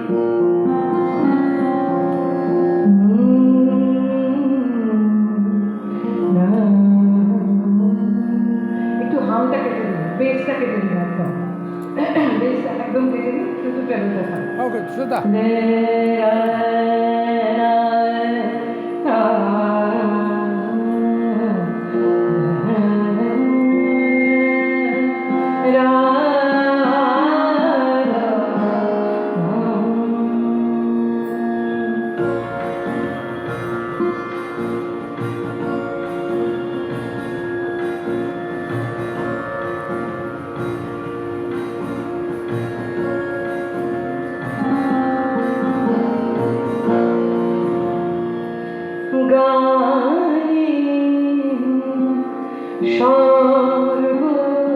একটু হামটা কেটে দিন, বেসটা কেটে দিন, একদম বেসটা একদম কেটে দিন, শুধু ট্রেবলটা থাক। ওকে শ্রদ্ধা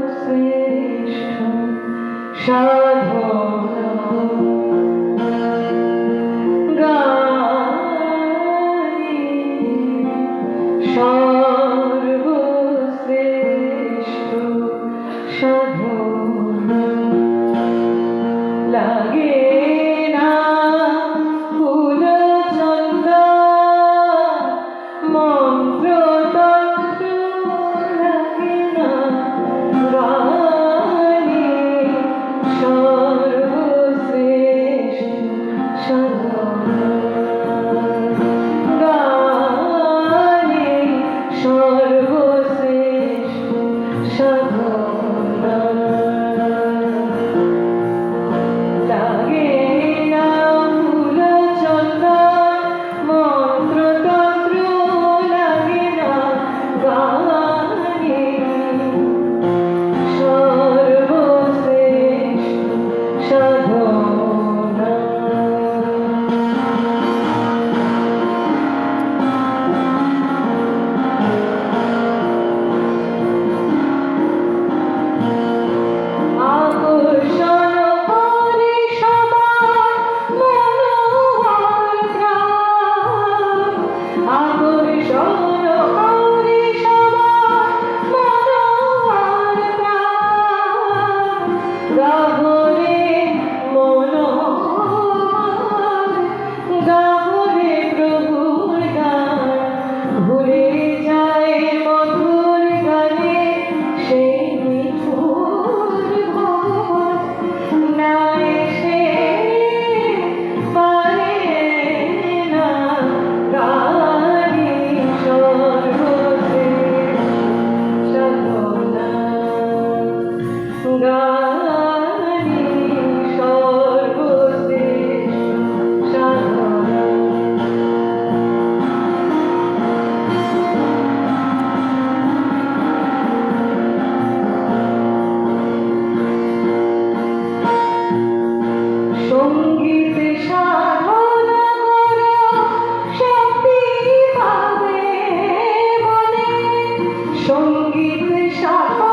সর্বশ্রেষ্ঠ সাধনা গানে সর্বশ্রেষ্ঠ সাধনা লাগে না ফুল চন্দন মন্ত্র তন্ত্র লাগে না গানে সর্বশ্রেষ্ঠ সাধনা গানে সর্বশ্রেষ্ঠ সাধনা লাগে না ফুল চন্দন মন্ত্র তন্ত্র লাগে না গানে সর্বশ্রেষ্ঠ সাধনা আকর্ষণ করে সবার মনোহর প্রাণ আকর্ষণ করে সবার মনোহর প্রাণ গাহরে মনোহর গাহরে প্রভুর গান ভুলে যায় মধুর গানে সেই মিঠুর ভবন না এসে পারে না গানে সর্বশ্রেষ্ঠ সাধনা গানে সর্বশ্রেষ্ঠ সাধনা সঙ্গীত সাধনা করো শক্তি পাবে বলে সঙ্গীত সাধনা